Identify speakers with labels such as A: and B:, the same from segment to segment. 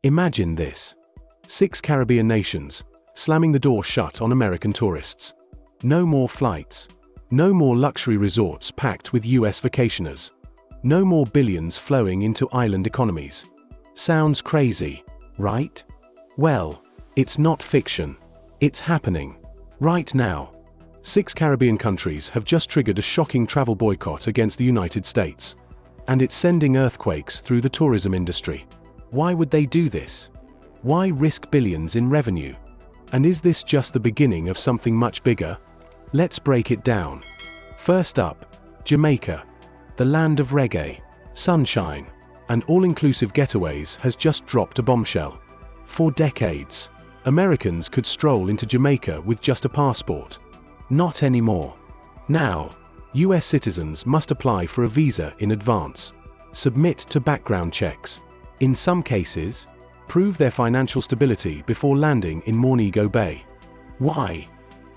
A: Imagine this. 6 Caribbean nations, slamming the door shut on American tourists. No more flights. No more luxury resorts packed with US vacationers. No more billions flowing into island economies. Sounds crazy, right? Well, it's not fiction. It's happening. Right now. 6 Caribbean countries have just triggered a shocking travel boycott against the United States. And it's sending earthquakes through the tourism industry. Why would they do this? Why risk billions in revenue? And is this just the beginning of something much bigger? Let's break it down. First up, Jamaica. The land of reggae, sunshine, and all-inclusive getaways has just dropped a bombshell. For decades, Americans could stroll into Jamaica with just a passport. Not anymore. Now, US citizens must apply for a visa in advance, submit to background checks. In some cases, prove their financial stability before landing in Montego Bay. Why?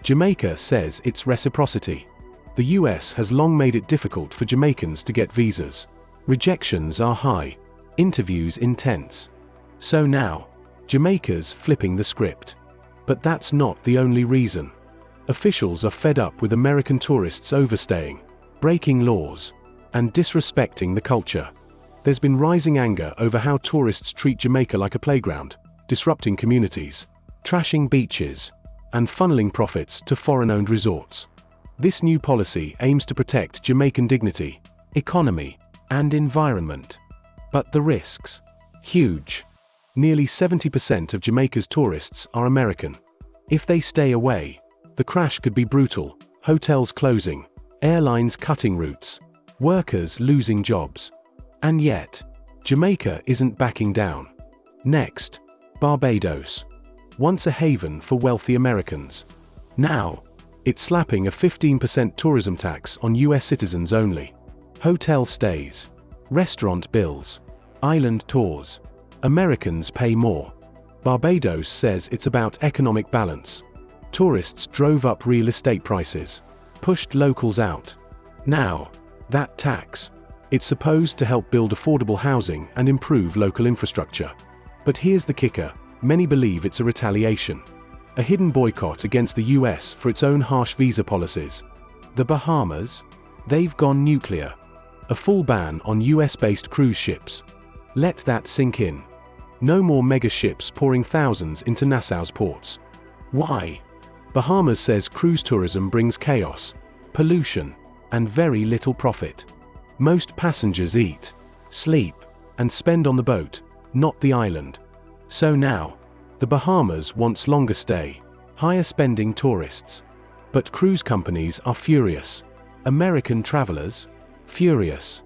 A: Jamaica says it's reciprocity. The US has long made it difficult for Jamaicans to get visas. Rejections are high, interviews intense. So now, Jamaica's flipping the script. But that's not the only reason. Officials are fed up with American tourists overstaying, breaking laws, and disrespecting the culture. There's been rising anger over how tourists treat Jamaica like a playground, disrupting communities, trashing beaches, and funneling profits to foreign-owned resorts. This new policy aims to protect Jamaican dignity, economy, and environment. But the risks? Huge. Nearly 70% of Jamaica's tourists are American. If they stay away, the crash could be brutal: hotels closing, airlines cutting routes, workers losing jobs. And yet, Jamaica isn't backing down. Next, Barbados. Once a haven for wealthy Americans. Now, it's slapping a 15% tourism tax on US citizens only. Hotel stays, restaurant bills, island tours. Americans pay more. Barbados says it's about economic balance. Tourists drove up real estate prices, pushed locals out. Now, that tax, it's supposed to help build affordable housing and improve local infrastructure. But here's the kicker: many believe it's a retaliation. A hidden boycott against the US for its own harsh visa policies. The Bahamas? They've gone nuclear. A full ban on US-based cruise ships. Let that sink in. No more mega ships pouring thousands into Nassau's ports. Why? Bahamas says cruise tourism brings chaos, pollution, and very little profit. Most passengers eat, sleep, and spend on the boat, not the island. So now, the Bahamas wants longer stay, higher spending tourists. But cruise companies are furious. American travelers? Furious.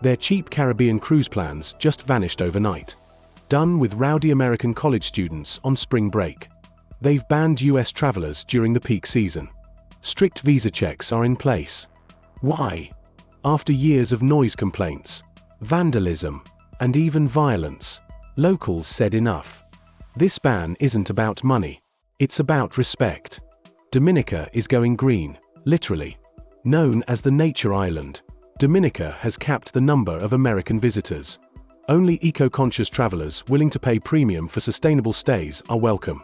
A: Their cheap Caribbean cruise plans just vanished overnight. Done with rowdy American college students on spring break. They've banned US travelers during the peak season. Strict visa checks are in place. Why? After years of noise complaints, vandalism, and even violence, locals said enough. This ban isn't about money. It's about respect. Dominica is going green, literally. Known as the Nature Island, Dominica has capped the number of American visitors. Only eco-conscious travelers willing to pay premium for sustainable stays are welcome.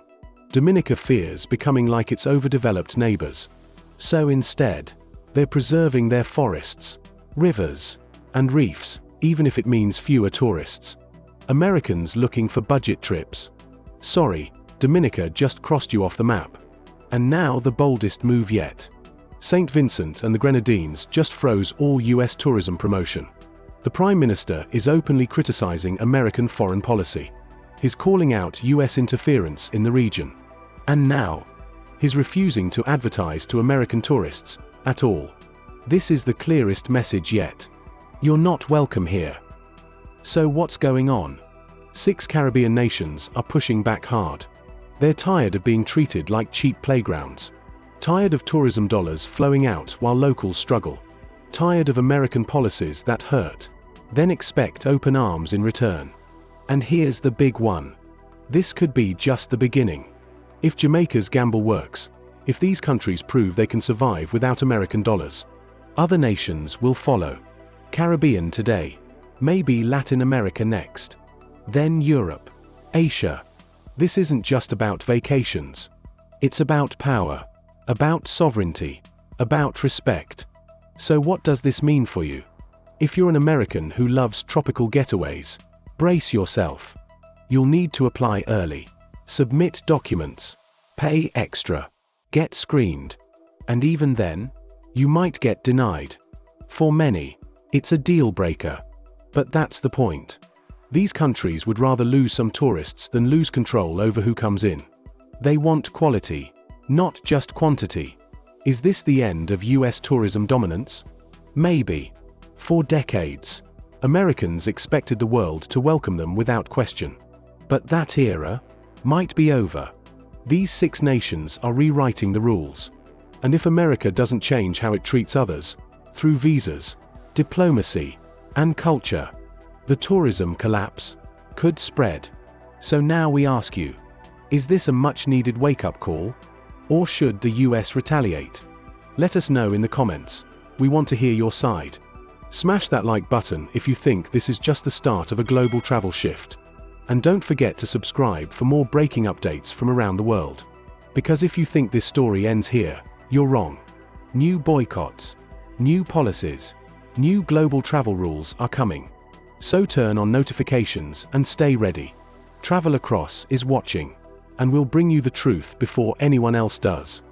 A: Dominica fears becoming like its overdeveloped neighbors. So instead, they're preserving their forests, rivers, and reefs, even if it means fewer tourists. Americans looking for budget trips? Sorry, Dominica just crossed you off the map. And now the boldest move yet. St. Vincent and the Grenadines just froze all US tourism promotion. The Prime Minister is openly criticizing American foreign policy. He's calling out US interference in the region. And now, he's refusing to advertise to American tourists at all. This is the clearest message yet. You're not welcome here. So what's going on? 6 Caribbean nations are pushing back hard. They're tired of being treated like cheap playgrounds. Tired of tourism dollars flowing out while locals struggle. Tired of American policies that hurt, then expect open arms in return. And here's the big one. This could be just the beginning. If Jamaica's gamble works, if these countries prove they can survive without American dollars, other nations will follow. Caribbean today, maybe Latin America next. Then Europe. Asia. This isn't just about vacations. It's about power, about sovereignty, about respect. So what does this mean for you? If you're an American who loves tropical getaways, brace yourself. You'll need to apply early, submit documents, pay extra, get screened. And even then, you might get denied. For many, it's a deal breaker. But that's the point. These countries would rather lose some tourists than lose control over who comes in. They want quality, not just quantity. Is this the end of US tourism dominance? Maybe. For decades, Americans expected the world to welcome them without question. But that era might be over. These 6 nations are rewriting the rules. And if America doesn't change how it treats others, through visas, diplomacy, and culture, the tourism collapse could spread. So now we ask you, is this a much-needed wake-up call? Or should the US retaliate? Let us know in the comments. We want to hear your side. Smash that like button if you think this is just the start of a global travel shift. And don't forget to subscribe for more breaking updates from around the world. Because if you think this story ends here, you're wrong. New boycotts, new policies, new global travel rules are coming. So turn on notifications and stay ready. Travel Across is watching, and we'll bring you the truth before anyone else does.